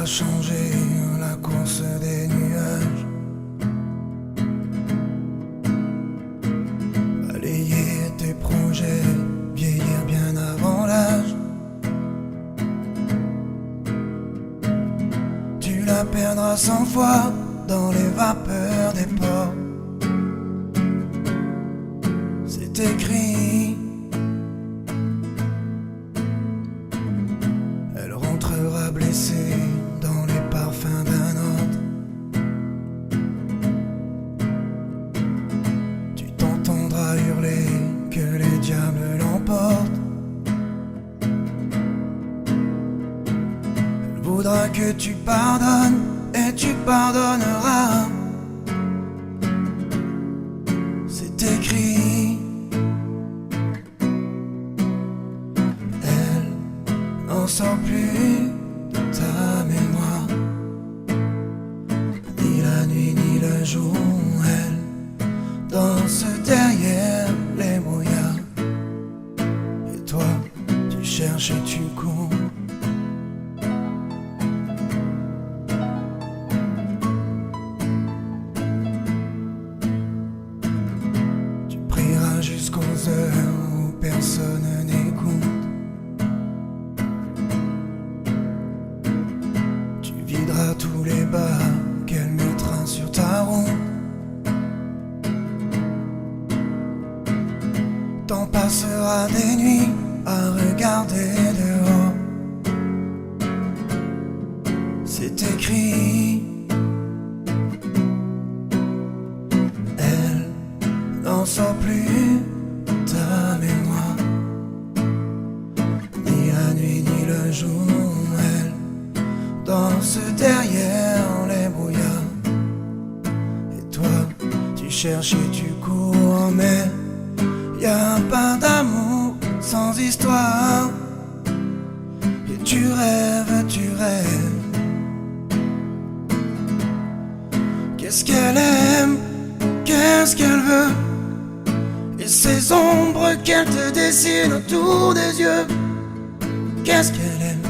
va changer la course des nuages, balayer tes projets, vieillir bien avant l'âge. Tu la perdras 100 fois dans les vapeurs des ports. C'est écrit. Elle rentrera blessée dans les parfums d'un autre. Tu t'entendras hurler que les diables l'emportent. Elle voudra que tu pardonnes et tu pardonneras. C'est écrit. Elle n'en sort plus de ta mémoire, ni la nuit ni le jour. Elle danse derrière les brouillards, et toi tu cherches et tu cours. Tu prieras jusqu'aux heures où personne n'écoute. Tu videras tous les bas qu'elle mettra sur ta route. T'en passeras des nuits à regarder dehors. C'est écrit. Elle n'en sort plus de ta mémoire, ni la nuit ni le jour. Elle danse derrière les brouillards, et toi tu cherches et tu cours. Mais y a pas d'amour sans histoire, et tu rêves, tu rêves. Qu'est-ce qu'elle aime, qu'est-ce qu'elle veut, et ces ombres qu'elle te dessine autour des yeux. Qu'est-ce qu'elle aime,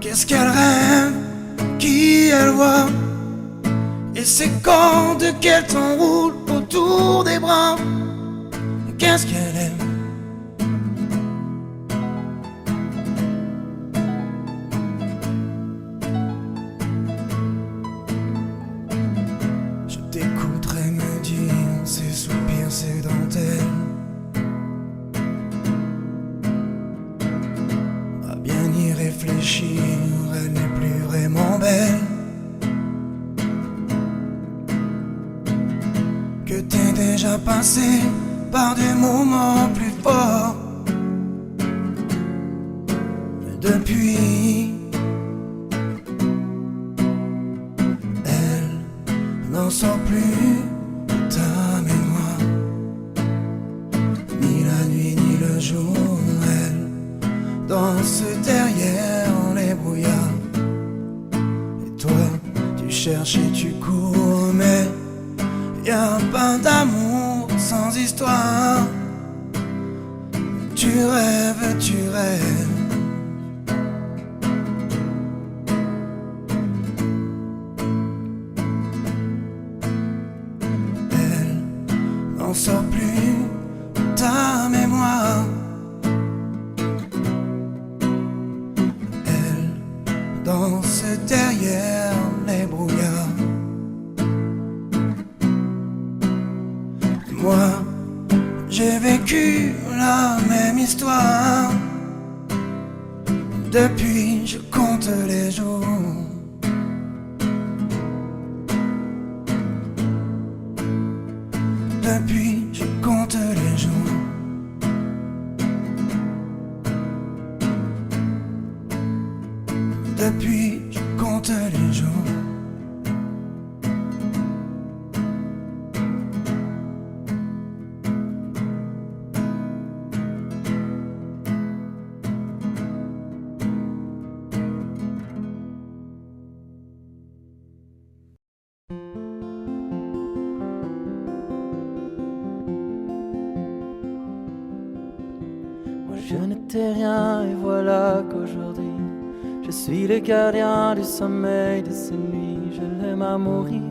qu'est-ce qu'elle rêve, qui elle voit, et ces cordes qu'elle t'enroule autour des bras. Qu'est-ce qu'elle aime. Je t'écouterai me dire ses soupirs, ses dentelles. À bien y réfléchir, elle n'est plus vraiment belle. Que t'es déjà passé par des moments plus forts. Mais depuis, elle n'en sort plus de ta mémoire, ni la nuit ni le jour. Elle danse derrière les brouillards, et toi tu cherches et tu cours. Mais y a pas d'amour sans histoire. Tu rêves, tu rêves. Elle n'en sort plus de ta mémoire. Elle danse derrière les brouillards. Moi, j'ai vécu la même histoire. Depuis, je compte les jours. Depuis, je compte les jours. Depuis, je compte les jours. Je n'étais rien et voilà qu'aujourd'hui je suis le gardien du sommeil de ces nuits. Je l'aime à mourir.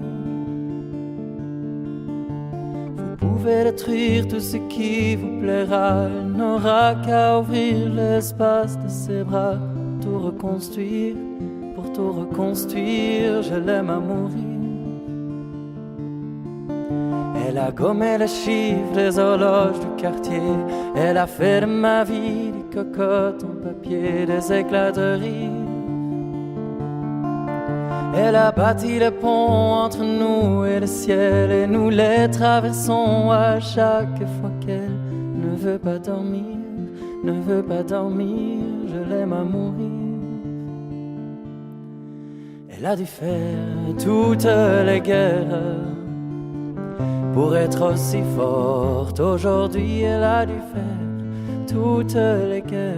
Vous pouvez détruire tout ce qui vous plaira. Elle n'aura qu'à ouvrir l'espace de ses bras. Tout reconstruire, pour tout reconstruire. Je l'aime à mourir. Elle a gommé les chiffres des horloges du quartier. Elle a fait de ma vie des cocottes en papier, des éclats de rire. Elle a bâti le pont entre nous et le ciel, et nous les traversons à chaque fois qu'elle ne veut pas dormir, ne veut pas dormir. Je l'aime à mourir. Elle a dû faire toutes les guerres pour être aussi forte. Aujourd'hui, elle a dû faire toutes les guerres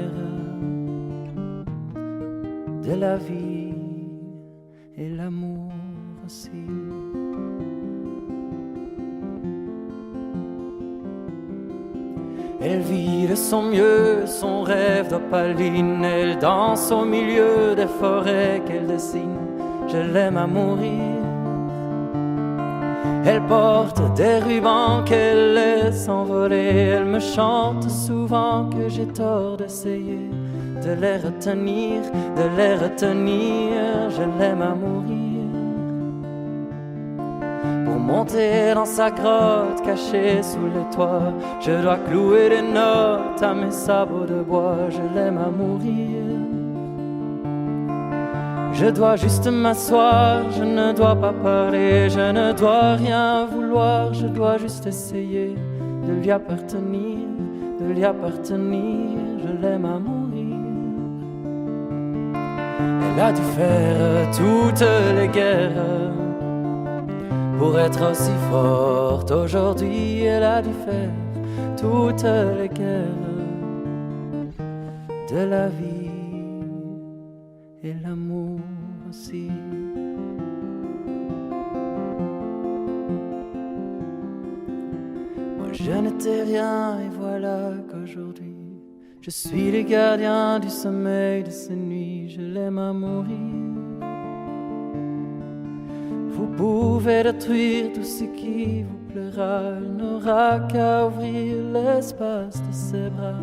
de la vie et l'amour aussi. Elle vit de son mieux son rêve d'opaline. Elle danse au milieu des forêts qu'elle dessine. Je l'aime à mourir. Elle porte des rubans qu'elle laisse envoler. Elle me chante souvent que j'ai tort d'essayer de les retenir, de les retenir. Je l'aime à mourir. Pour monter dans sa grotte cachée sous les toits, je dois clouer des notes à mes sabots de bois. Je l'aime à mourir. Je dois juste m'asseoir, je ne dois pas parler, je ne dois rien vouloir, je dois juste essayer de lui appartenir, de lui appartenir. Je l'aime à mourir. Elle a dû faire toutes les guerres pour être aussi forte. Aujourd'hui, elle a dû faire toutes les guerres de la vie et l'amour aussi. Moi je n'étais rien et voilà qu'aujourd'hui je suis le gardien du sommeil de ces nuits. Je l'aime à mourir. Vous pouvez détruire tout ce qui vous plaira. Elle n'aura qu'à ouvrir l'espace de ses bras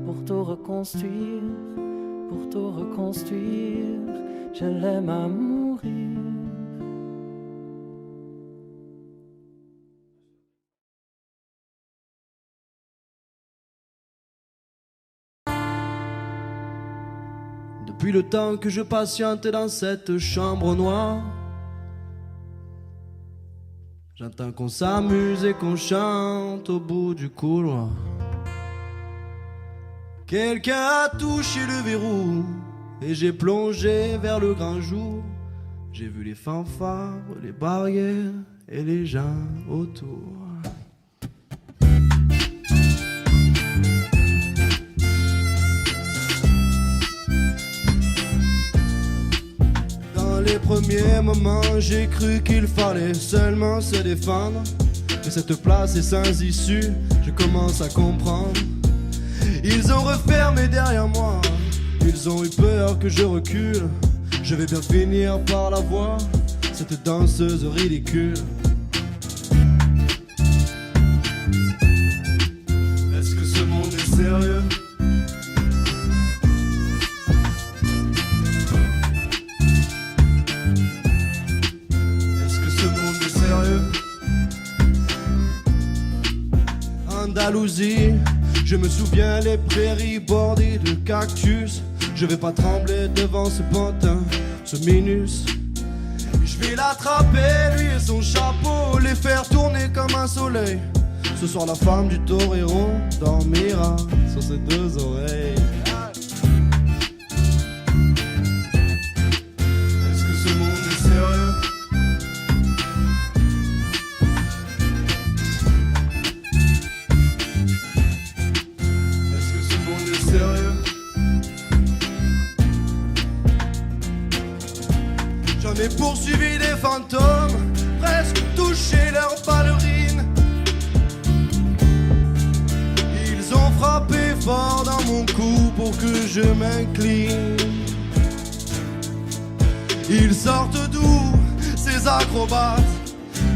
pour tout reconstruire, pour tout reconstruire. Je l'aime à mourir. Depuis le temps que je patiente dans cette chambre noire, j'entends qu'on s'amuse et qu'on chante au bout du couloir. Quelqu'un a touché le verrou et j'ai plongé vers le grand jour. J'ai vu les fanfares, les barrières et les gens autour. Dans les premiers moments, j'ai cru qu'il fallait seulement se défendre. Mais cette place est sans issue, je commence à comprendre. Ils ont refermé derrière moi, ils ont eu peur que je recule. Je vais bien finir par la voir, cette danseuse ridicule. Est-ce que ce monde est sérieux? Est-ce que ce monde est sérieux? Andalousie, je me souviens les prairies bordées de cactus. Je vais pas trembler devant ce pantin, ce minus. Je vais l'attraper, lui et son chapeau, les faire tourner comme un soleil. Ce soir la femme du torero dormira sur ses deux oreilles. Est-ce que ce monde est sérieux? Est-ce que ce monde est sérieux? J'en ai poursuivi des fantômes, presque touché leurs ballerines. Ils ont frappé fort dans mon cou. pour que je m'incline. Ils sortent d'où ces acrobates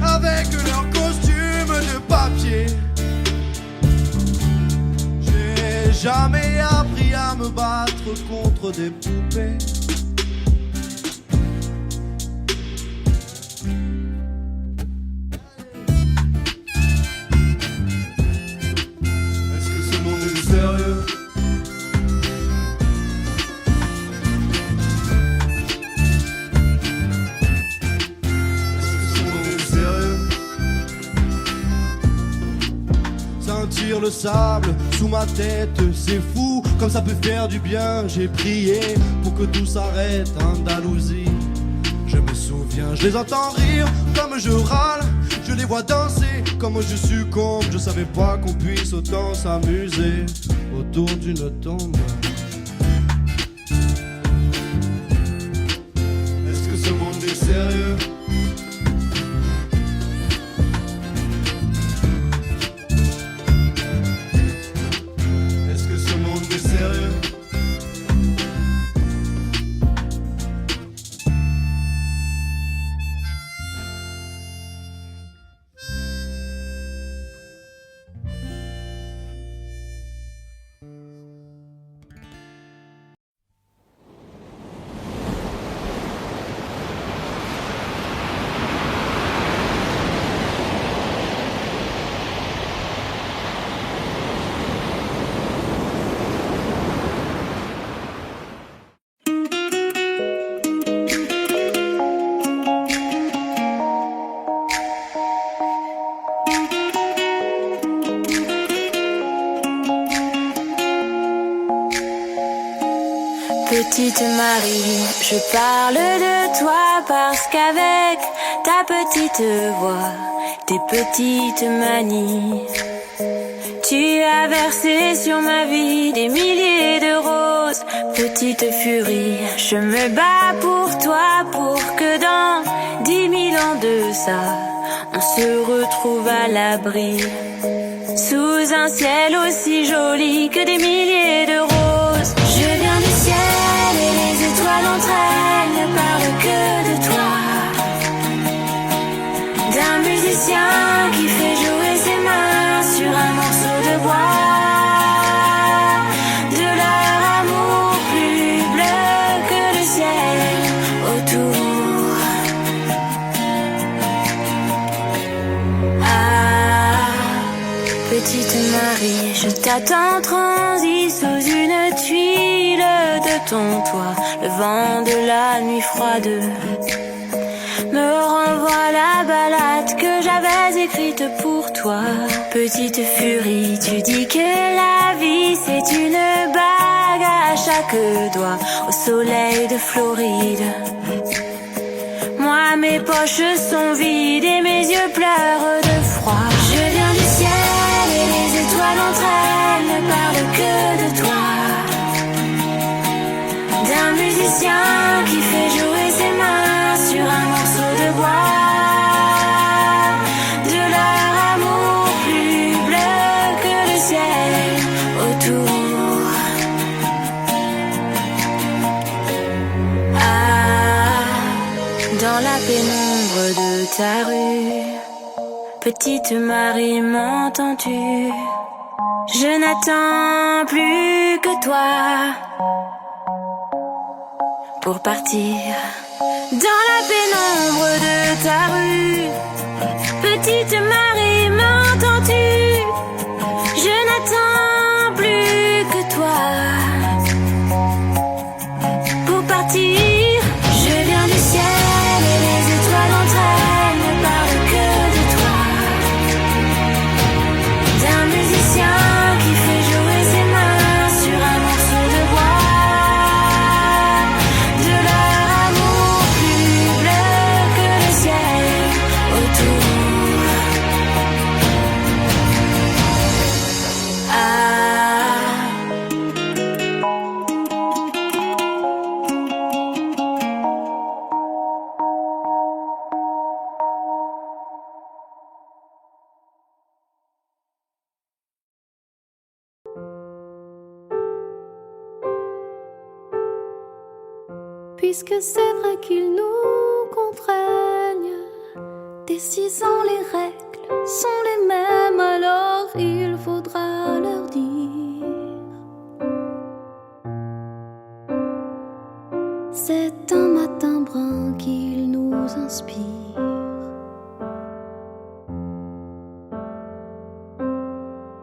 avec leurs costumes de papier? J'ai jamais appris à me battre contre des poupées. Est-ce que ce monde est sérieux? Sentir le sable sous ma tête, c'est fou, comme ça peut faire du bien. J'ai prié pour que tout s'arrête, Andalousie. Je me souviens, je les entends rire comme je râle, je les vois danser comme je succombe. Je savais pas qu'on puisse autant s'amuser autour d'une tombe. Est-ce que ce monde est sérieux? Petite Marie, je parle de toi parce qu'avec ta petite voix, tes petites manies, tu as versé sur ma vie des milliers de roses. Petite furie, je me bats pour toi, pour que dans 10 000 ans de ça, on se retrouve à l'abri, sous un ciel aussi joli que des milliers de roses. Je viens du ciel et les étoiles entre elles ne parlent que de toi, d'un musicien qui fait jouer ses mains sur un morceau de bois, de leur amour plus bleu que le ciel autour. Ah, petite Marie, je t'attends transi sous une tuile de ton toit. Le vent de la nuit froide me renvoie la ballade que j'avais écrite pour toi. Petite furie, tu dis que la vie c'est une bague à chaque doigt au soleil de Floride. Moi mes poches sont vides et mes yeux pleurent de froid. Je viens du ciel et les étoiles entre elles ne parlent que de toi, d'un musicien qui fait jouer ses mains sur un morceau de bois, de leur amour plus bleu que le ciel autour. Ah, dans la pénombre de ta rue, petite Marie, m'entends-tu? Je n'attends plus que toi pour partir. Dans la pénombre de ta rue, petite Marie, m'entends-tu? Je n'attends plus que toi pour partir. Je viens du ciel et les étoiles entre elles ne parlent que de toi, d'un musicien qui fait jouer ses mains sur un morceau de bois, de leur amour plus bleu que le ciel autour. Ah, puisque c'est vrai qu'ils nous contraignent. Décisant les règles sont les mêmes, alors il faudra leur dire. C'est un matin brun qu'il nous inspire.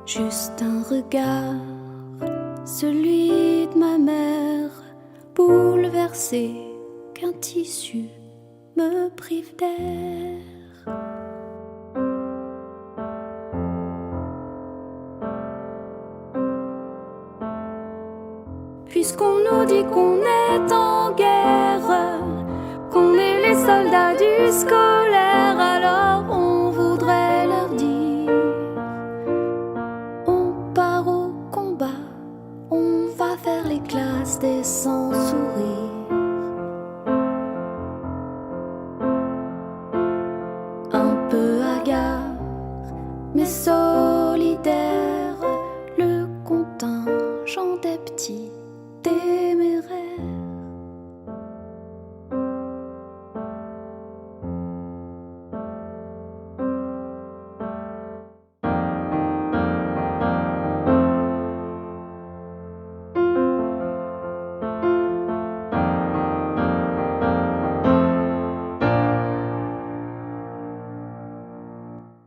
Juste un regard, celui de ma mère, bouleversé qu'un tissu me prive d'air. Puisqu'on nous dit qu'on est en guerre, qu'on est les soldats du scolaire, alors on voudrait leur dire: on part au combat, on va faire les classes des sans-sourire. Un peu hagard, mais solidaire, le contingent des petits téméraire.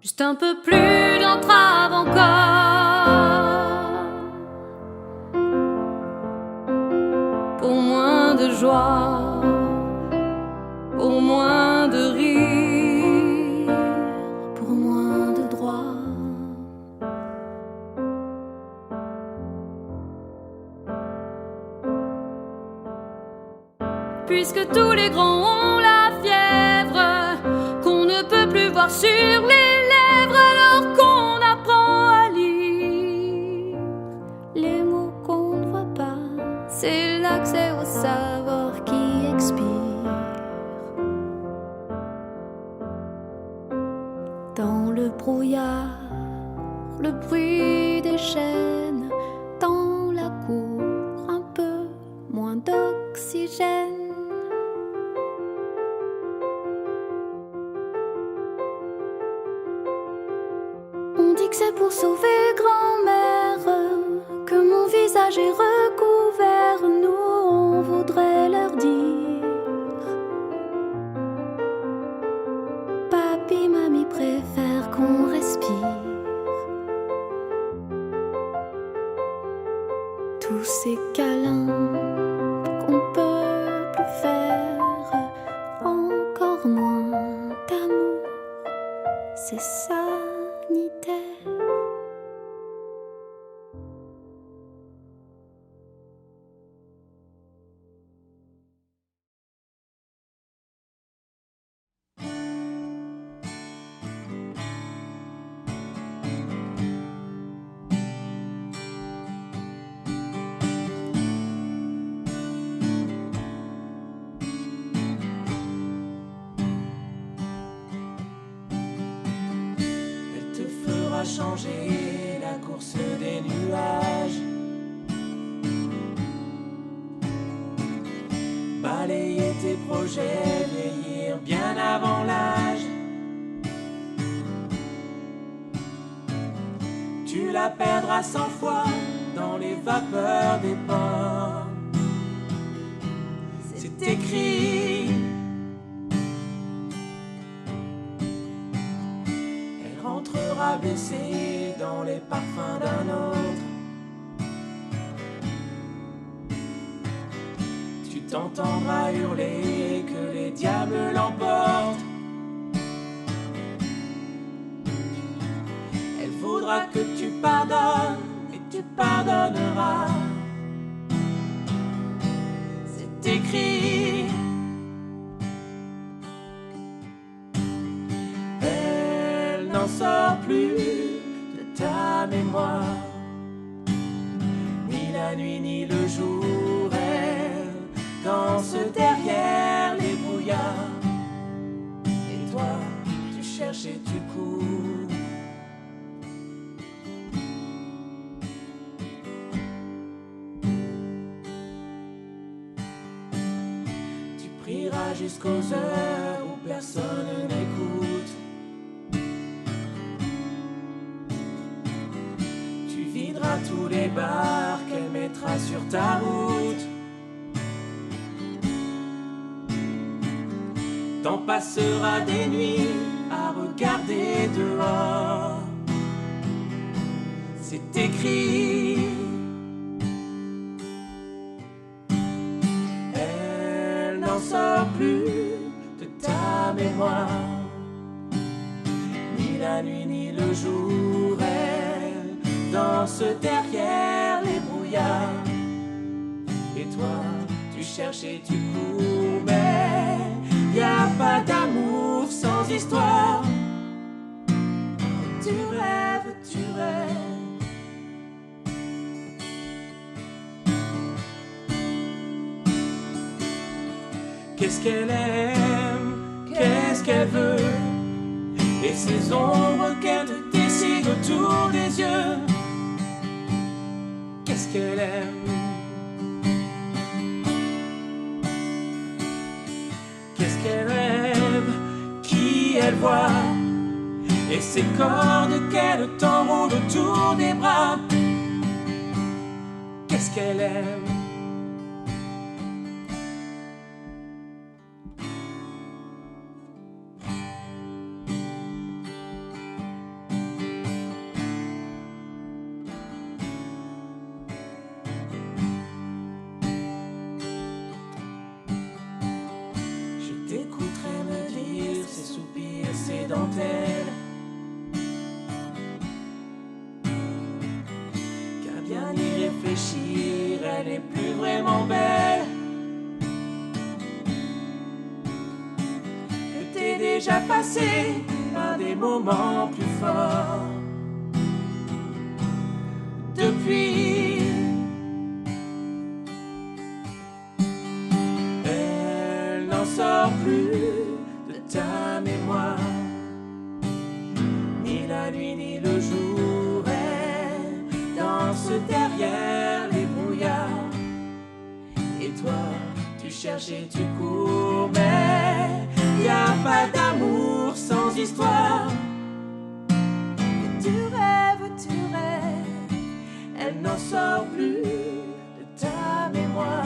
Juste un peu plus d'entrave encore, pour moins de joie, pour moins de rire, pour moins de droit. Puisque tous les grands ont la fièvre, qu'on ne peut plus voir sur les lèvres, alors qu'on apprend à lire les mots qu'on ne voit pas. C'est l'accès au savoir qui expire. Dans le brouillard, le bruit des chaînes, dans la cour, un peu moins d'oxygène. On dit que c'est pour sauver grand-mère que mon visage est recouvert. Nous, on voudrait leur dire: papi, mamie préfèrent qu'on respire. Tous ces câlins qu'on peut plus faire, encore moins d'amour, c'est sanitaire. Changer la course des nuages, balayer tes projets, vieillir bien avant l'âge. Tu la perdras 100 fois dans les vapeurs des ports. C'est écrit. Rentrera blessée dans les parfums d'un autre. Tu t'entendras hurler que les diables l'emportent. Elle voudra que tu pardonnes et tu pardonneras. C'est écrit. N'en sors plus de ta mémoire, ni la nuit ni le jour. Elle danse derrière les brouillards, et toi tu cherches et tu cours. Tu jusqu'aux heures où personne n'écoute. Tu videras tous les bars qu'elle mettra sur ta route. T'en passeras des nuits à regarder dehors. C'est écrit. Elle n'en sort plus de ta mémoire. Ni la nuit ni le jour, elle danse derrière les brouillards. Et toi, tu cherches et tu cours, mais y a pas d'amour sans histoire. Tu rêves, tu rêves. Qu'est-ce qu'elle aime, qu'est-ce qu'elle veut, et ces ombres qu'elle te dessine autour des yeux. Qu'est-ce qu'elle aime, qu'est-ce qu'elle rêve, qui elle voit, et ces cordes qu'elle t'enroule autour des bras. Qu'est-ce qu'elle aime. T'écouterais me dire ses soupirs, ses dentelles, qu'à bien y réfléchir, elle n'est plus vraiment belle. Que t'es déjà passé par des moments plus forts. Depuis, elle n'en sort plus de ta mémoire. Ni la nuit ni le jour, elle danse derrière les brouillards. Et toi, tu cherches et tu cours, mais y a pas d'amour sans histoire. Et tu rêves, elle n'en sort plus de ta mémoire.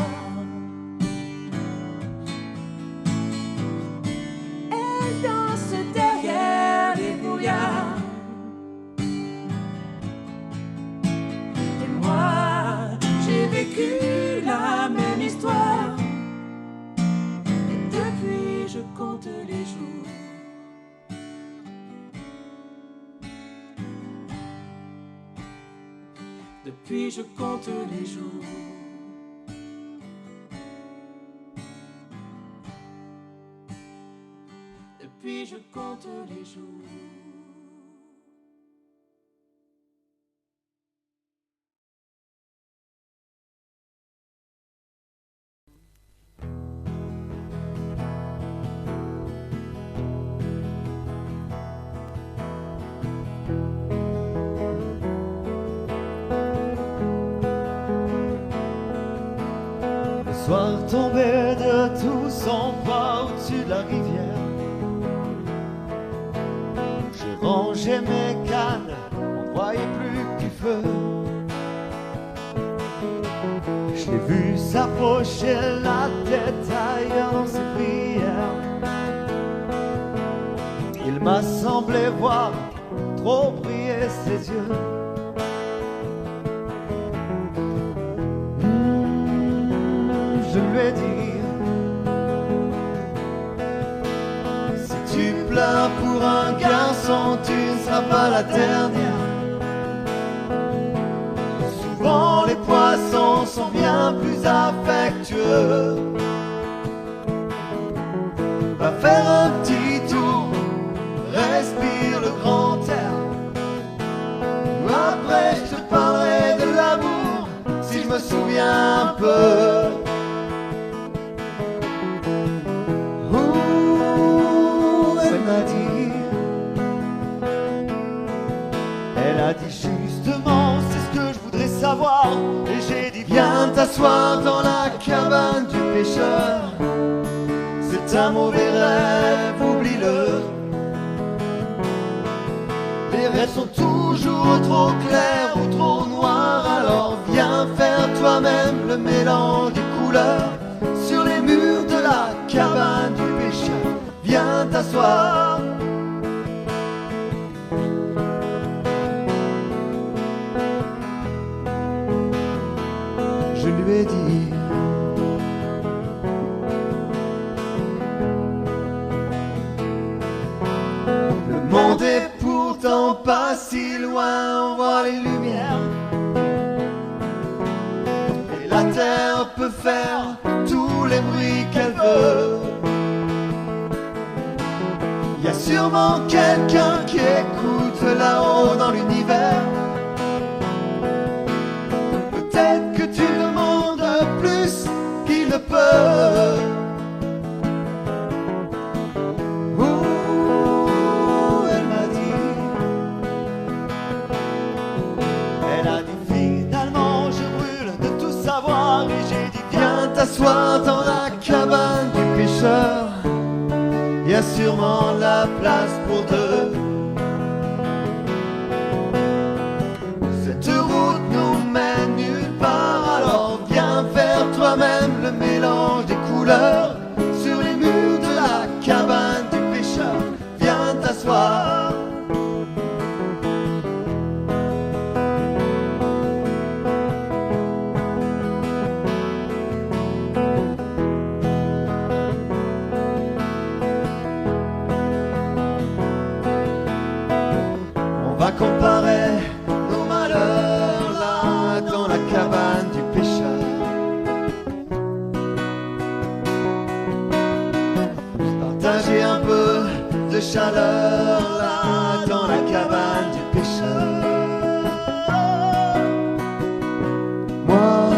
Elle danse derrière les brouillards. Et moi, j'ai vécu la même histoire. Et depuis, je compte les jours. Depuis, je compte les jours. Depuis, je compte les jours. Soir tombé de tout son poids au-dessus de la rivière, je rangeais mes cannes, on voyait plus que du feu. Je l'ai vu s'approcher la tête ailleurs dans ses prières. Il m'a semblé voir trop briller ses yeux. Je lui ai dit, si tu pleures pour un garçon, tu ne seras pas la dernière. Souvent les poissons sont bien plus affectueux. Va faire un petit tour, respire le grand air. Après je te parlerai de l'amour, si je me souviens un peu. Elle a dit justement, c'est ce que je voudrais savoir. Et j'ai dit, viens t'asseoir dans la cabane du pêcheur. C'est C'est un mauvais rêve, oublie-le. Les rêves sont toujours trop clairs ou trop noirs. Alors viens faire toi-même le mélange des couleurs sur les murs de la cabane du pêcheur. Viens t'asseoir. Je lui ai dit: le monde est pourtant pas si loin, on voit les lumières. Et la terre peut faire tous les bruits qu'elle veut. Y a sûrement quelqu'un qui écoute là-haut dans l'univers. Peut-être que tu demandes plus qu'il ne peut. Elle m'a dit, elle a dit finalement je brûle de tout savoir. Et j'ai dit viens t'asseoir dans la cabane du pêcheur. Y a sûrement la place pour deux. Cette route nous mène nulle part. Alors viens faire toi-même le mélange des couleurs sur les murs de la cabane du pêcheur. Viens t'asseoir. On va comparer nos malheurs là dans la cabane du pêcheur. Partager un peu de chaleur là dans la cabane du pêcheur. Moi,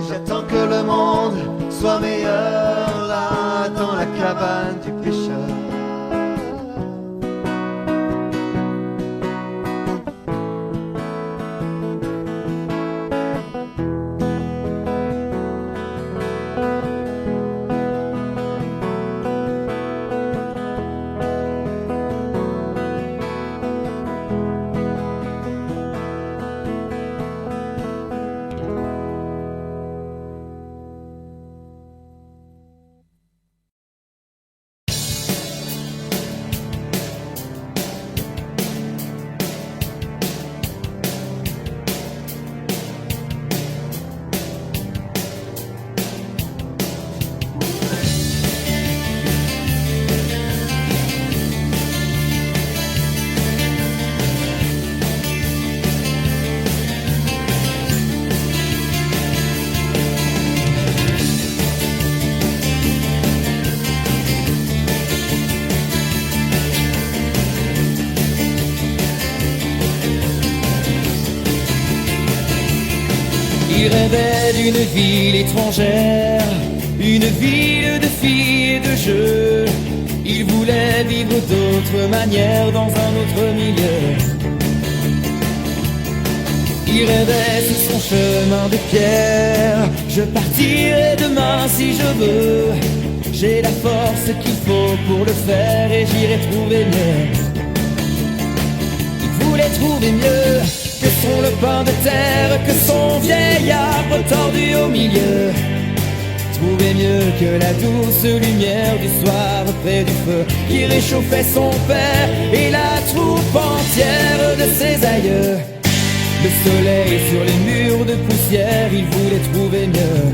j'attends que le monde soit meilleur là dans la cabane du pêcheur. Il rêvait d'une ville étrangère, une ville de filles et de jeux. Il voulait vivre d'autres manières dans un autre milieu. Il rêvait sur son chemin de pierre. Je partirai demain si je veux. J'ai la force qu'il faut pour le faire et j'irai trouver mieux. Il voulait trouver mieux que son lopin de terre, que son vieil arbre tordu au milieu. Trouver mieux que la douce lumière du soir près du feu qui réchauffait son père et la troupe entière de ses aïeux. Le soleil sur les murs de poussière, il voulait trouver mieux.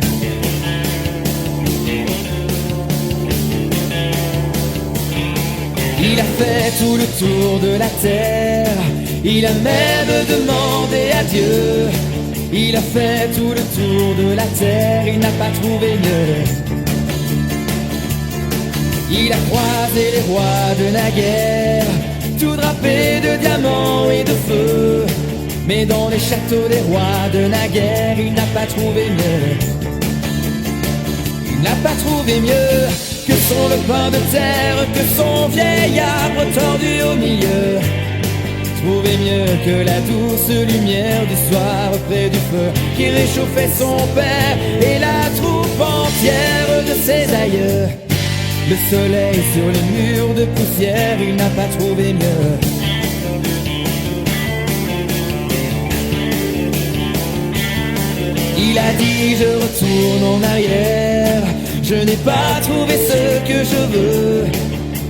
Il a fait tout le tour de la terre, il a même demandé à Dieu. Il a fait tout le tour de la terre, il n'a pas trouvé mieux. Il a croisé les rois de la guerre, tout drapés de diamants et de feu. Mais dans les châteaux des rois de la guerre, il n'a pas trouvé mieux. Il n'a pas trouvé mieux que son lopin de terre, que son vieil arbre tordu au milieu. Trouver mieux que la douce lumière du soir près du feu qui réchauffait son père et la troupe entière de ses aïeux. Le soleil sur les murs de poussière, il n'a pas trouvé mieux. Il a dit je retourne en arrière, je n'ai pas trouvé ce que je veux.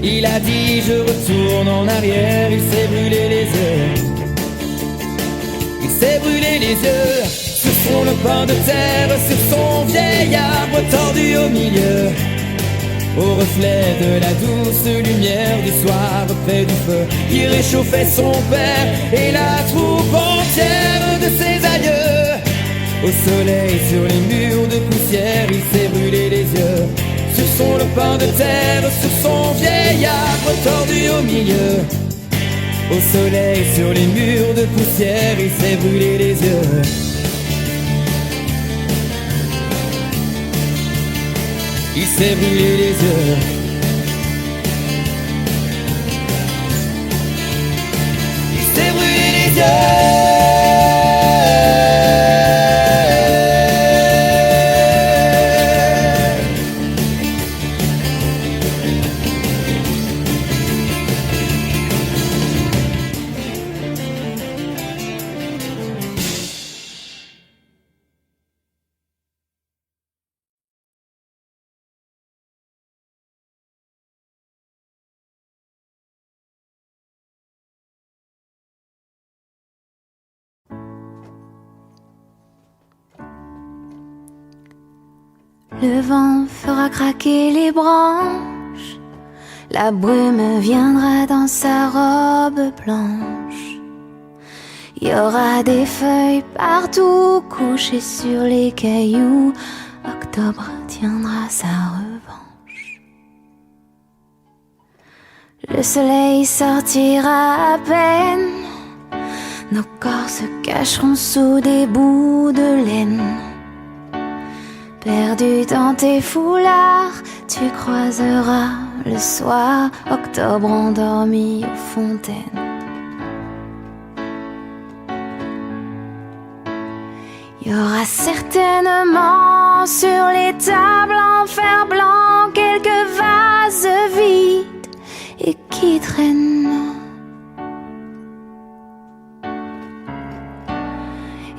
Il a dit je retourne en arrière, il s'est brûlé les yeux. Il s'est brûlé les yeux sur son lopin de terre, sur son vieil arbre tordu au milieu. Au reflet de la douce lumière du soir près du feu qui réchauffait son père et la troupe entière de ses aïeux. Au soleil sur les murs de poussière, il s'est brûlé les yeux. Sur son lopin de terre, sur son vieil arbre tordu au milieu. Au soleil sur les murs de poussière, il s'est brûlé les yeux. Il s'est brûlé les yeux. Il s'est brûlé les yeux. Le vent fera craquer les branches, la brume viendra dans sa robe blanche. Il y aura des feuilles partout couchées sur les cailloux. Octobre tiendra sa revanche. Le soleil sortira à peine, nos corps se cacheront sous des bouts de laine. Perdu dans tes foulards, tu croiseras le soir Octobre endormi aux fontaines. Il y aura certainement sur les tables en fer blanc quelques vases vides et qui traînent.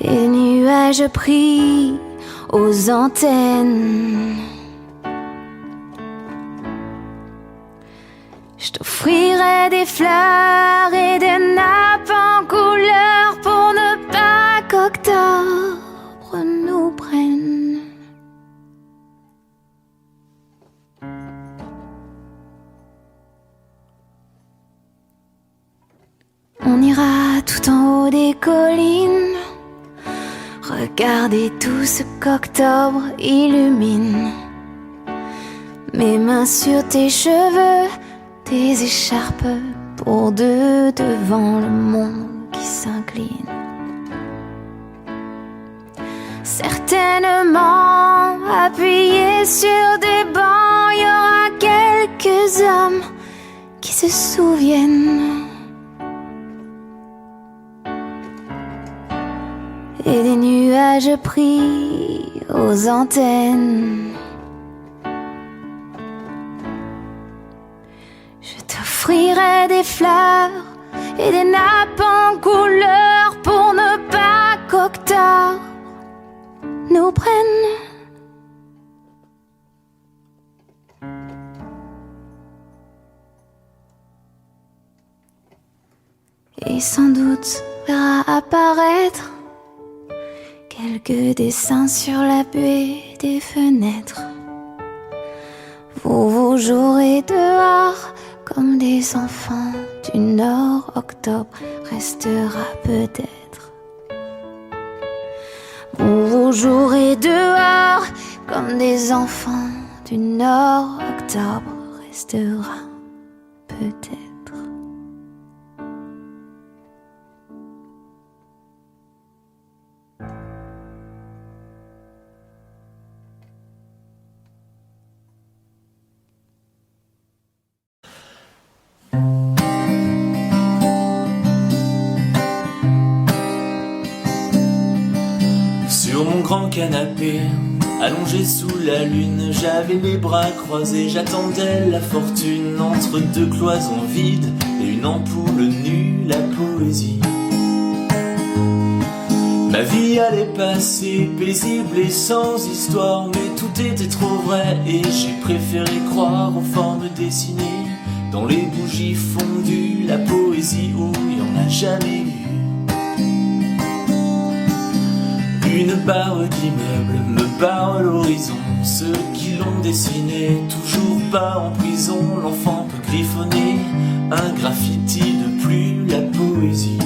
Et les nuages pris aux antennes. Je t'offrirai des fleurs et des nappes en couleur pour ne pas qu'octobre nous prenne. On ira tout en haut des collines, regardez tout ce qu'octobre illumine. Mes mains sur tes cheveux, tes écharpes pour deux devant le monde qui s'incline. Certainement appuyés sur des bancs, il y aura quelques hommes qui se souviennent. Et des nuages pris aux antennes. Je t'offrirai des fleurs et des nappes en couleur pour ne pas qu'octobre nous prenne. Et sans doute verra apparaître quelques dessins sur la buée des fenêtres. Vous jouerez dehors comme des enfants du Nord. Octobre restera peut-être. Vous jouerez dehors comme des enfants du Nord. Octobre restera peut-être. Sur mon grand canapé, Allongé sous la lune, j'avais les bras croisés, j'attendais la fortune entre deux cloisons vides et une ampoule nue, la poésie. Ma vie allait passer paisible et sans histoire, mais tout était trop vrai et j'ai préféré croire aux formes dessinées dans les bougies fondues, la poésie où il n'y en a jamais eu. Une barre d'immeuble me barre l'horizon, ceux qui l'ont dessiné, toujours pas en prison, l'enfant peut griffonner un graffiti de plus, la poésie.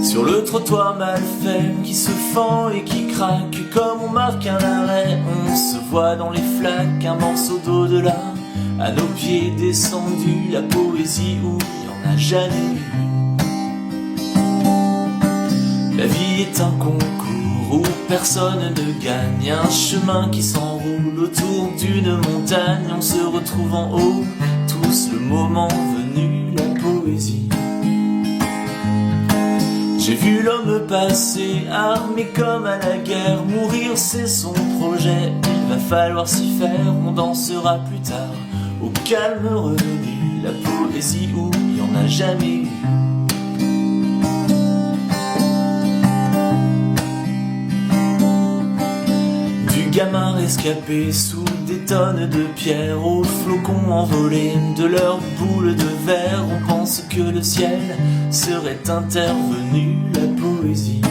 Sur le trottoir mal fait, qui se fend et qui craque, comme on marque un arrêt, on se voit dans les flaques, un morceau d'au-delà, à nos pieds descendus, la poésie où il n'y en a jamais eu. La vie est un concours où personne ne gagne, un chemin qui s'enroule autour d'une montagne, on se retrouve en haut, tous le moment venu, la poésie. J'ai vu l'homme passer, armé comme à la guerre, mourir c'est son projet, il va falloir s'y faire, on dansera plus tard, au calme revenu, la poésie où il n'y en a jamais eu. Gamins rescapés sous des tonnes de pierres, aux flocons envolés de leurs boules de verre, on pense que le ciel serait intervenu, la poésie.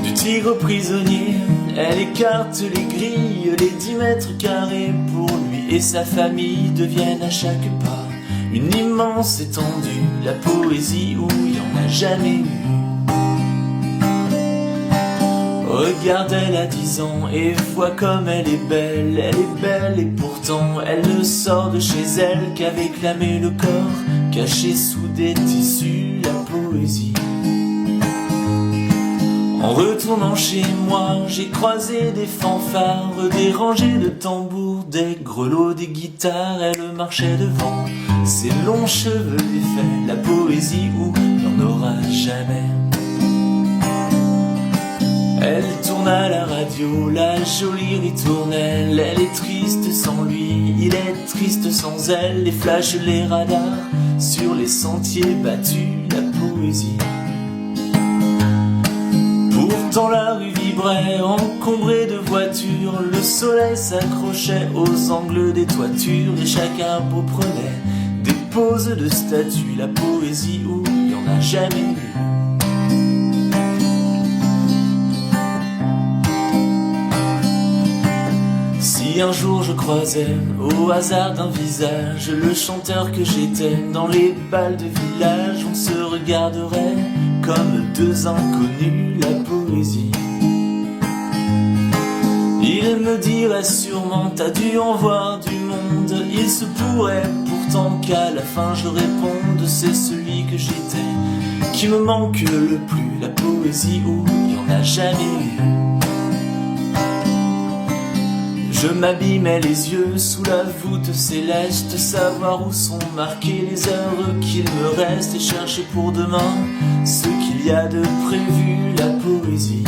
Du tigre prisonnier, elle écarte les grilles, les 10 mètres carrés pour lui et sa famille deviennent à chaque pas une immense étendue, la poésie où il n'y en a jamais eu. Regarde-elle à 10 ans et vois comme elle est belle et pourtant elle ne sort de chez elle qu'avec l'âme et le corps cachés sous des tissus, la poésie. En retournant chez moi, j'ai croisé des fanfares, des rangées de tambours, des grelots, des guitares, elle marchait devant, ses longs cheveux défaits, la poésie où il n'y en aura jamais. Elle tourne à la radio, la jolie ritournelle, elle est triste sans lui, il est triste sans elle, les flashs, les radars, sur les sentiers battus, la poésie. Pourtant la rue vibrait, encombrée de voitures, le soleil s'accrochait aux angles des toitures, et chaque arbre prenait des poses de statues, la poésie où il n'y en a jamais eu. Si un jour je croisais au hasard d'un visage le chanteur que j'étais dans les bals de village, on se regarderait comme deux inconnus, la poésie. Il me dirait sûrement t'as dû en voir du monde, il se pourrait pourtant qu'à la fin je réponde c'est celui que j'étais qui me manque le plus, la poésie où il n'y en a jamais eu. Je m'abîmais les yeux sous la voûte céleste, savoir où sont marquées les heures qu'il me reste et chercher pour demain ce qu'il y a de prévu, la poésie.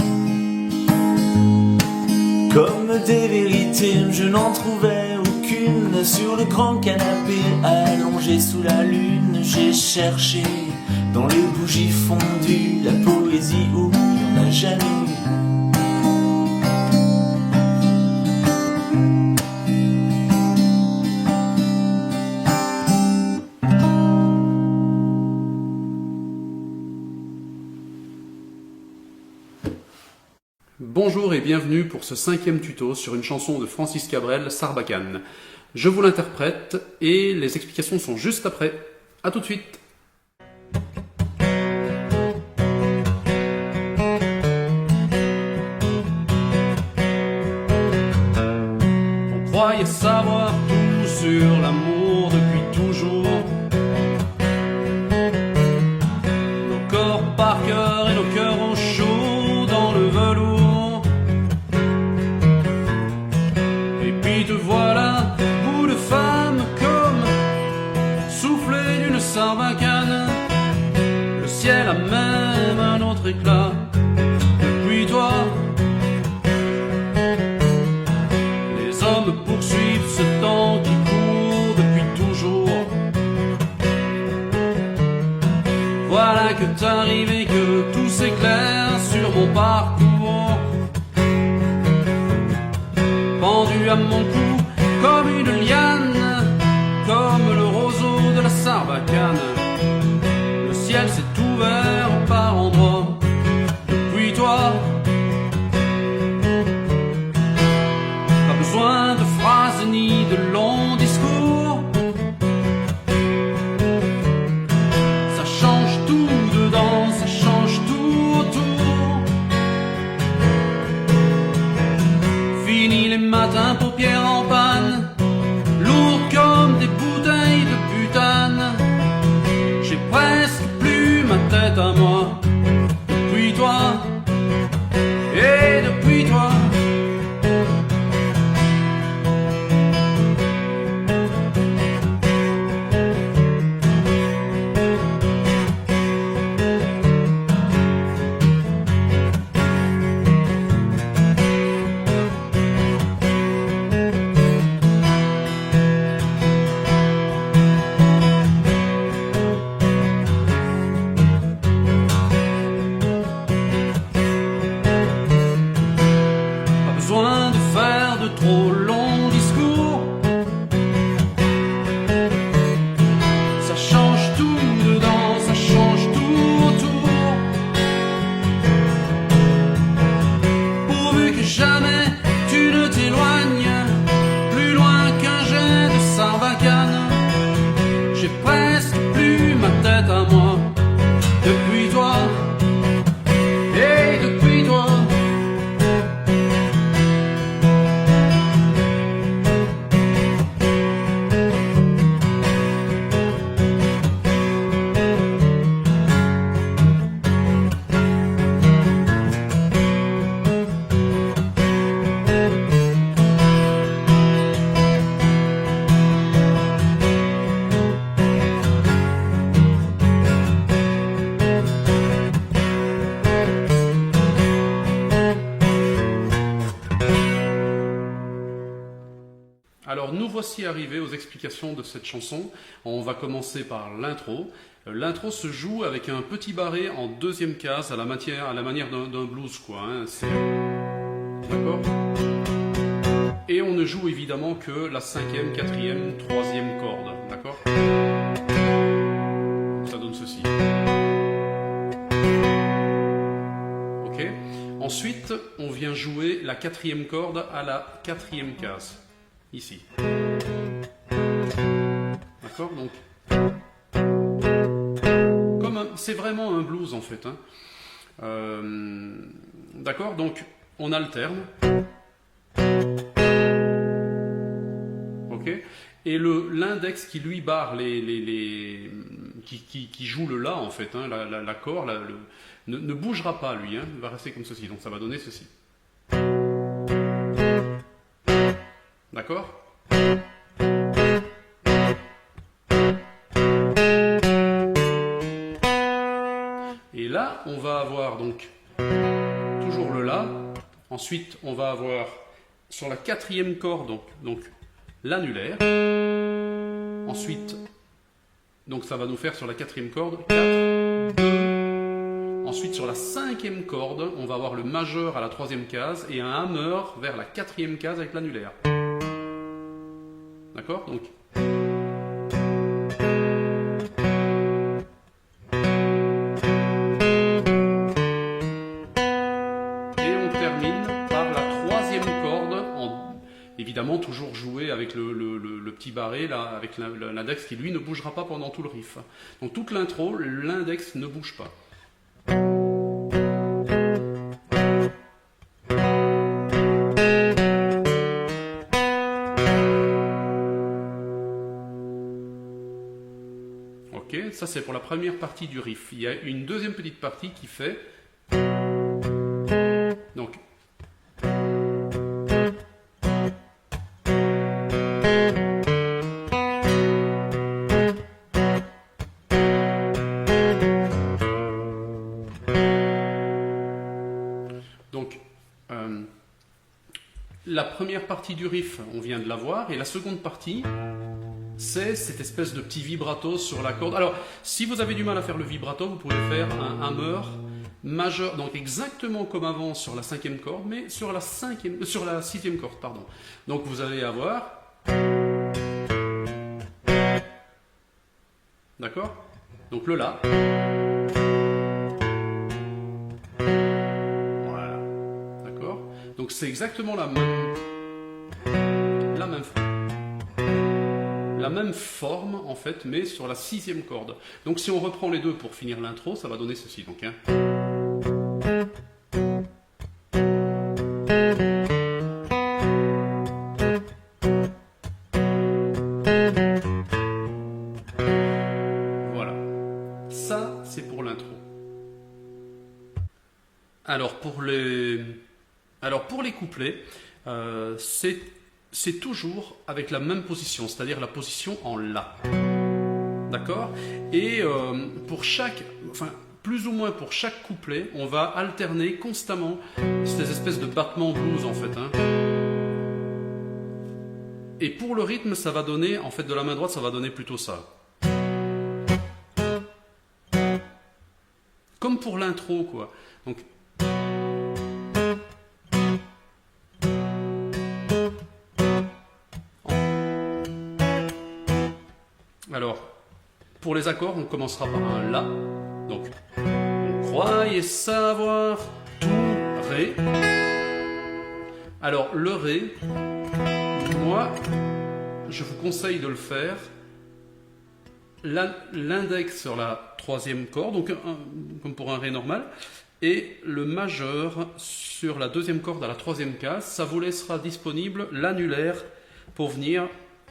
Comme des vérités, je n'en trouvais aucune sur le grand canapé allongé sous la lune. J'ai cherché dans les bougies fondues la poésie où il n'y en a jamais eu. Bonjour et bienvenue pour ce 5e tuto sur une chanson de Francis Cabrel, Sarbacane. Je vous l'interprète et les explications sont juste après. A tout de suite. On croyait savoir tout sur l'amour depuis toujours. Nos corps par cœur et nos cœurs au chaud dans le velours. Te voilà, bout de femme comme soufflé d'une sarbacane. Le ciel a même un autre éclat depuis poursuivre ce temps qui court depuis toujours. Voilà que t'arrives et que tout s'éclaire sur mon parcours. Pendu à mon cou comme une liane, comme le roseau de la Sarbacane. Le ciel s'est ouvert par endroits depuis toi. Pas besoin de phrases ni de longs discours. Ça change tout dedans, ça change tout autour. Fini les matins, paupières en panne, lourds comme des bouteilles de butane. J'ai presque plus ma tête à moi. Depuis toi, et depuis toi. Trop long discours. Ça change tout dedans, ça change tout autour. Pourvu que jamais tu ne t'éloignes plus loin qu'un jet de Sarbacane. J'ai presque plus ma tête à moi. Depuis toi, et depuis toi. Alors nous voici arrivés aux explications de cette chanson. On va commencer par l'intro. L'intro se joue avec un petit barré en deuxième case à la manière d'un blues, quoi. Hein. D'accord ? Et on ne joue évidemment que la 5e, 4e, 3e corde. D'accord ? Ça donne ceci. Ok ? Ensuite, on vient jouer la 4e corde à la 4e case. Ici. D'accord ? Donc, c'est vraiment un blues en fait. Hein. D'accord ? Donc, on alterne. Ok ? Et l'index qui lui barre qui joue le La en fait, hein, l'accord, ne bougera pas lui, hein, il va rester comme ceci. Donc ça va donner ceci. D'accord ? Et là, on va avoir donc toujours le La. Ensuite, on va avoir sur la 4e corde donc l'annulaire. Ensuite, donc ça va nous faire sur la 4e corde 4, 2. Ensuite, sur la 5e corde, on va avoir le majeur à la 3e case et un hammer vers la 4e case avec l'annulaire. D'accord ? Donc. Et on termine par la 3e corde, évidemment toujours joué avec le petit barré, là, avec l'index qui lui ne bougera pas pendant tout le riff. Donc toute l'intro, l'index ne bouge pas. Ok, ça c'est pour la première partie du riff. Il y a une deuxième petite partie qui fait... Donc... La première partie partie du riff, on vient de la voir, et la seconde partie, c'est cette espèce de petit vibrato sur la corde. Alors, si vous avez du mal à faire le vibrato, vous pouvez faire un hammer majeur, donc exactement comme avant sur la cinquième corde, mais sur la sixième corde, pardon. Donc vous allez avoir, d'accord? Donc le La. Voilà, d'accord? Donc c'est exactement la même forme en fait, mais sur la sixième corde. Donc si on reprend les deux pour finir l'intro, ça va donner ceci. Donc, hein. Voilà. Ça, c'est pour l'intro. Alors pour les couplets, c'est toujours avec la même position, c'est-à-dire la position en La. D'accord? Et pour chaque, enfin, plus ou moins pour chaque couplet, on va alterner constamment ces espèces de battements blues en fait. Hein. Et pour le rythme, ça va donner, en fait, de la main droite, ça va donner plutôt ça. Comme pour l'intro, quoi. Donc. Alors, pour les accords, on commencera par un La. Donc, on croyait savoir tout Ré. Alors, le Ré, moi, je vous conseille de le faire l'index sur la troisième corde, donc comme pour un Ré normal, et le majeur sur la deuxième corde à la troisième case. Ça vous laissera disponible l'annulaire pour venir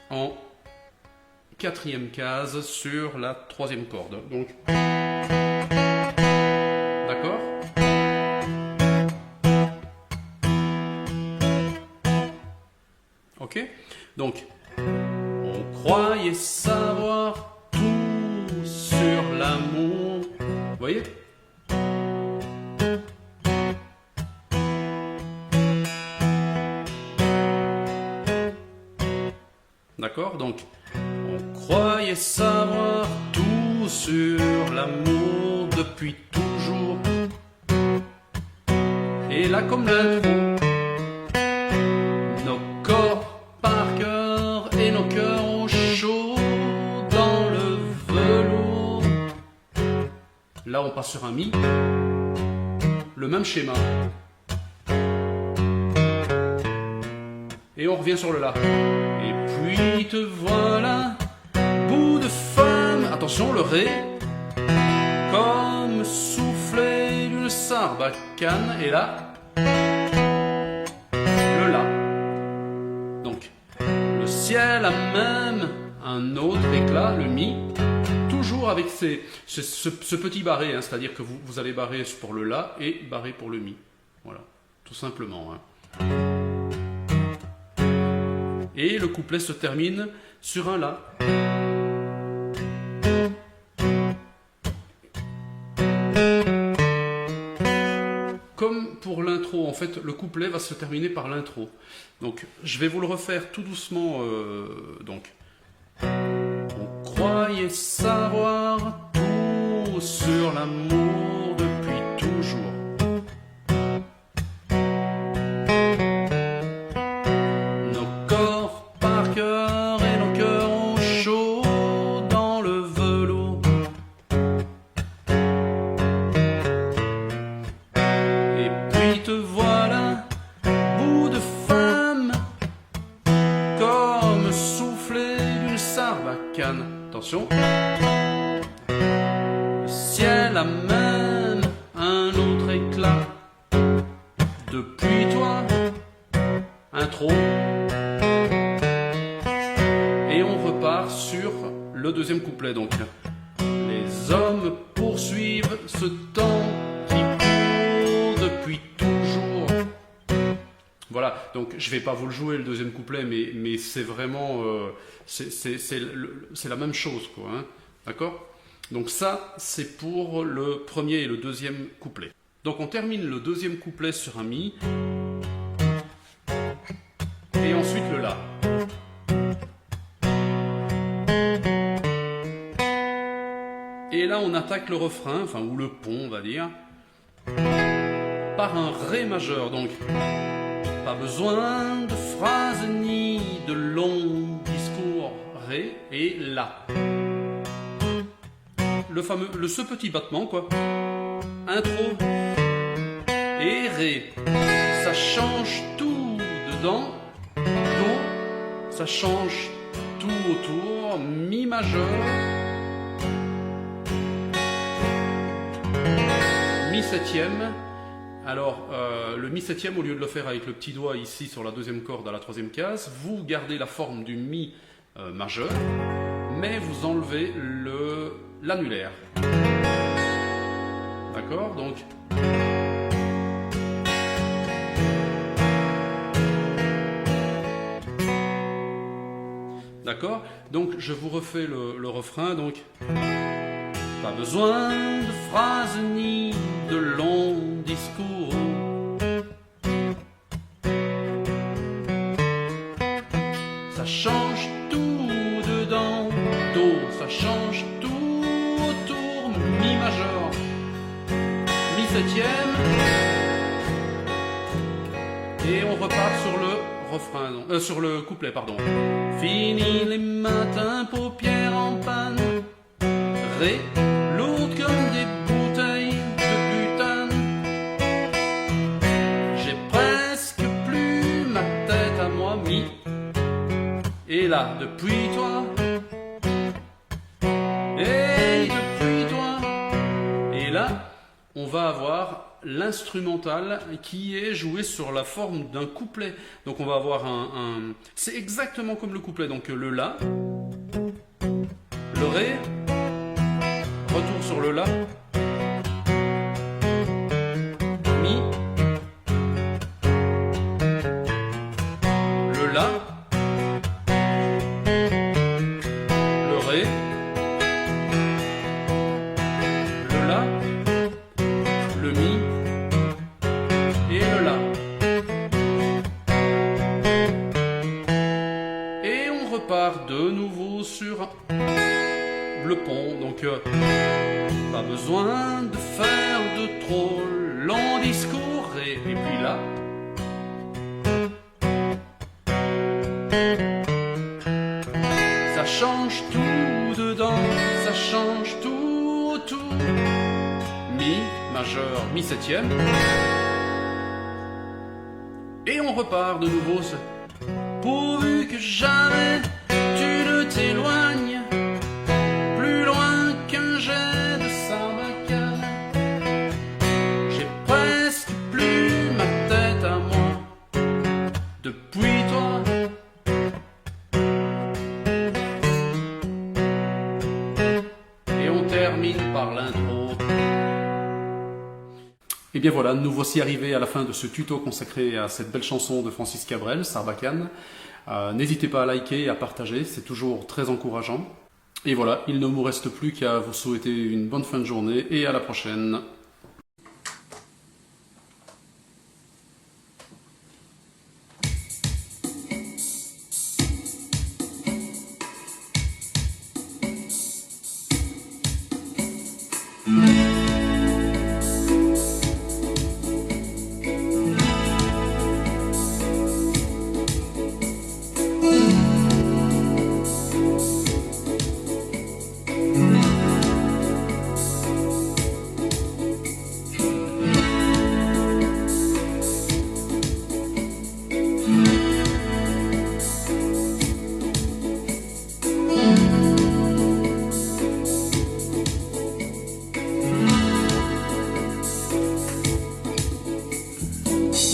en quatrième case sur la troisième corde. Donc, d'accord? Ok? Donc, on croyait savoir tout sur l'amour. Vous voyez? D'accord? Donc, on croyait savoir tout sur l'amour depuis toujours. Et là, comme l'intro, nos corps par cœur et nos cœurs au chaud dans le velours. Là, on passe sur un Mi. Le même schéma. Et on revient sur le La. Et puis te voilà, bout de femme. Attention, le Ré. Comme soufflé d'une sarbacane. Et là, le La. Donc, le ciel a même un autre éclat, le Mi. Toujours avec ce petit barré, hein, c'est-à-dire que vous allez barrer pour le La et barrer pour le Mi. Voilà, tout simplement. Hein. Et le couplet se termine sur un La. Comme pour l'intro, en fait, le couplet va se terminer par l'intro. Donc, je vais vous le refaire tout doucement. Donc, on croyait savoir tout sur l'amour depuis toujours. Attention. Le ciel a même un autre éclat. Depuis toi, intro. Et on repart sur le deuxième couplet. Donc, les hommes poursuivent ce temps qui court depuis toujours. Voilà, donc je vais pas vous le jouer le deuxième couplet, mais c'est vraiment, c'est la même chose, quoi. Hein, d'accord? Donc ça, c'est pour le premier et le deuxième couplet. Donc on termine le deuxième couplet sur un Mi, et ensuite Et là, on attaque le refrain, enfin, ou le pont, on va dire, par un Ré majeur. Donc, pas besoin de phrases ni de longs discours, Ré et La. Ce petit battement, quoi. Intro et Ré. Ça change tout dedans. Do, ça change tout autour. Mi majeur. Mi septième. Alors, le mi septième, au lieu de le faire avec le petit doigt ici sur la deuxième corde à la troisième case, vous gardez la forme du mi majeur, mais vous enlevez l'annulaire. D'accord? Donc, d'accord? Donc, je vous refais le refrain. Donc, pas besoin de phrases ni de longs discours. Ça change tout dedans. Do, ça change tout autour. Mi majeur. Mi septième. Et on repart sur le refrain, sur le couplet, pardon. Fini les matins, paupières en panne. Ré, lourdes comme des bouteilles de butane. J'ai presque plus ma tête à moi, mi. Et là, depuis toi. Et depuis toi. Et là, on va avoir l'instrumental qui est joué sur la forme d'un couplet. Donc on va avoir c'est exactement comme le couplet. Donc le La, le Ré, retour sur le La, Mi, le La, le Ré, le La, le Mi et le La. Et on repart de nouveau sur le pont. Donc pas besoin de faire de trop longs discours. Et puis là, ça change tout dedans, ça change tout autour. Mi majeur, mi septième. Et on repart de nouveau. Pourvu que jamais tu ne t'éloignes plus loin qu'un jet de Sarbacane. J'ai presque plus ma tête à moi depuis toi. Et on termine par l'intro. Et bien voilà, nous voici arrivés à la fin de ce tuto consacré à cette belle chanson de Francis Cabrel, Sarbacane. N'hésitez pas à liker et à partager, c'est toujours très encourageant. Et voilà, il ne me reste plus qu'à vous souhaiter une bonne fin de journée et à la prochaine.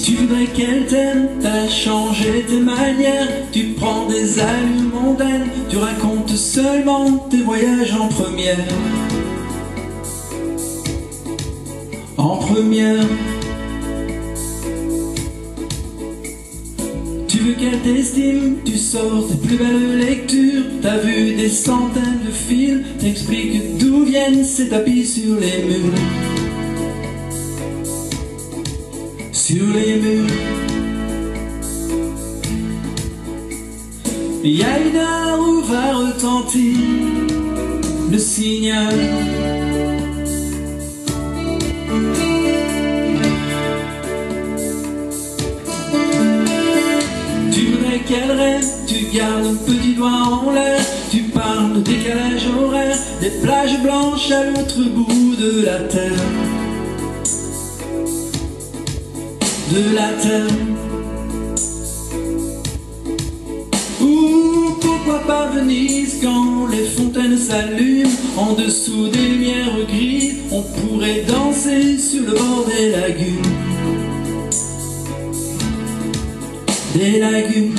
Tu voudrais qu'elle t'aime, t'as changé tes manières. Tu prends des allures mondaines, tu racontes seulement tes voyages en première. En première. Tu veux qu'elle t'estime, tu sors tes plus belles lectures. T'as vu des centaines de films, t'expliques d'où viennent ces tapis sur les murs. Sur les murs, il y a une heure où va retentir le signal quel rêve, tu gardes un petit doigt en l'air, tu parles de décalage horaire, des plages blanches à l'autre bout de la terre. De la terre. Ou pourquoi pas Venise quand les fontaines s'allument, en dessous des lumières grises, on pourrait danser sur le bord des lagunes. Des lagunes.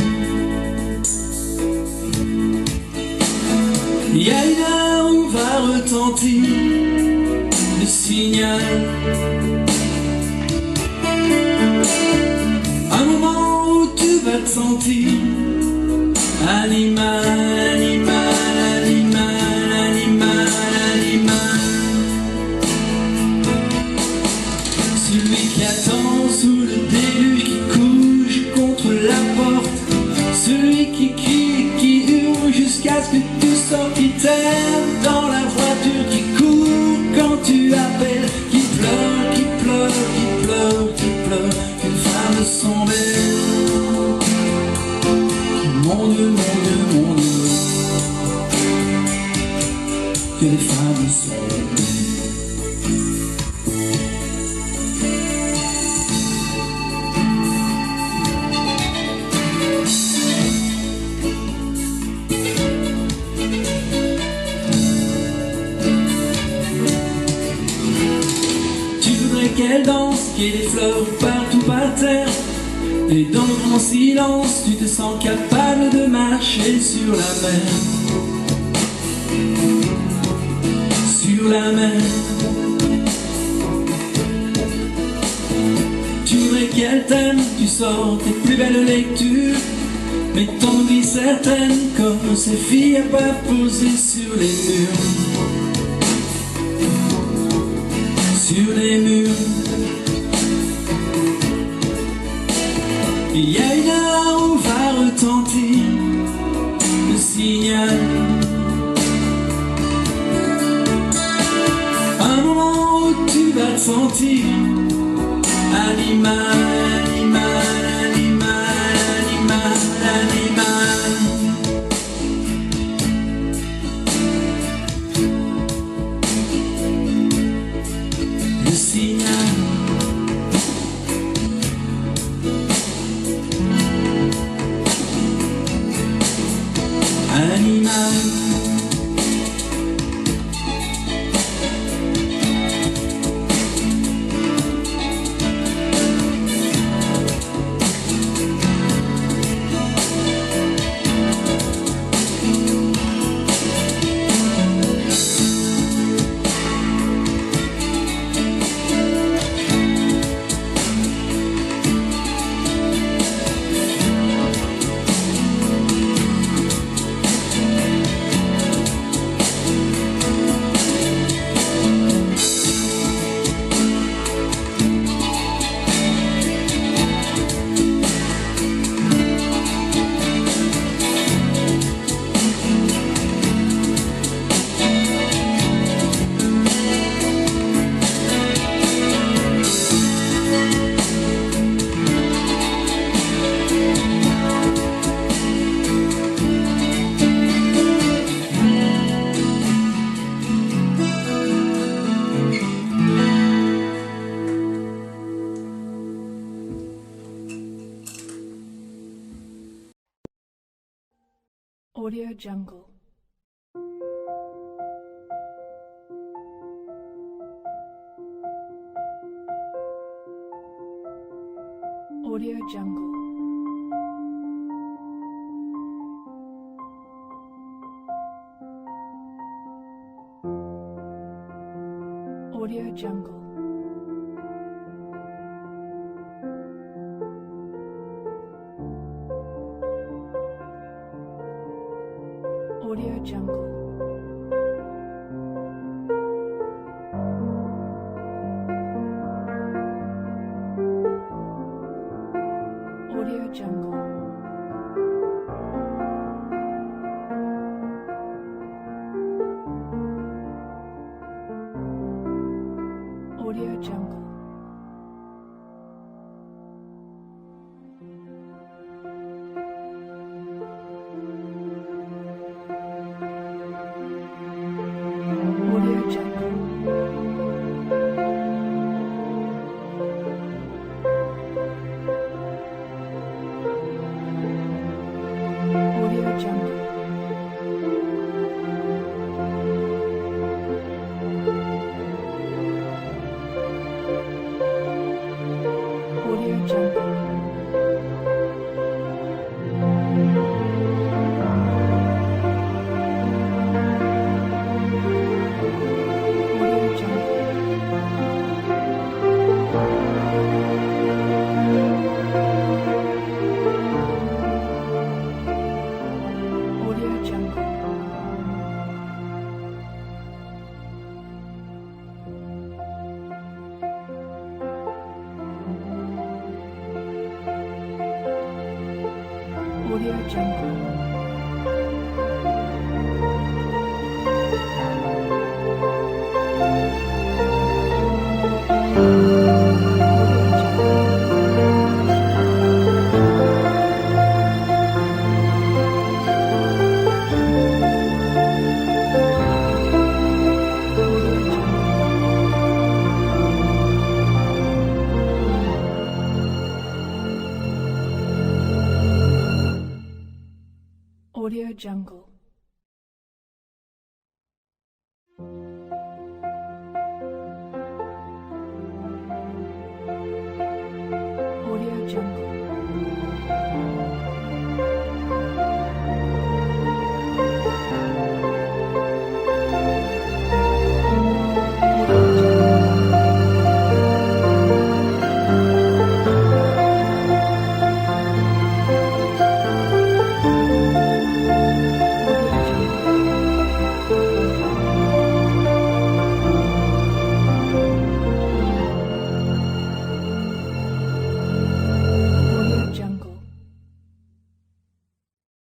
Il y a une heure où va retentir le signal. Un moment où tu vas te sentir animal, animal, animal, animal, animal. Celui qui attend sous le déluge, qui couche contre la porte, celui qui crie, qui hurle jusqu'à ce que tu sortes, qui t'aime dans la voiture, qui court quand tu appelles, qui pleure, qui pleure, qui pleure, qui pleure, qu'une femme sont belles. Mon Dieu, mon Dieu, mon Dieu, que les femmes sont belles. Qu'elle danse, qu'il y ait des fleurs partout par terre, et dans le grand silence, tu te sens capable de marcher sur la mer. Sur la mer. Tu voudrais qu'elle t'aime, tu sors tes plus belles lectures, mais t'en oublies certaines, comme ces filles à pas posées sur les murs. Sur les murs. Il y a une heure où va retentir le signal. Un moment où tu vas te sentir animal, animal, animal, animal, animal. Le signal. Animal. Audio Jungle. Audio Jungle. Audio Jungle. Audio Jungle. Audio Jungle. Audio Jungle. Audio Jungle.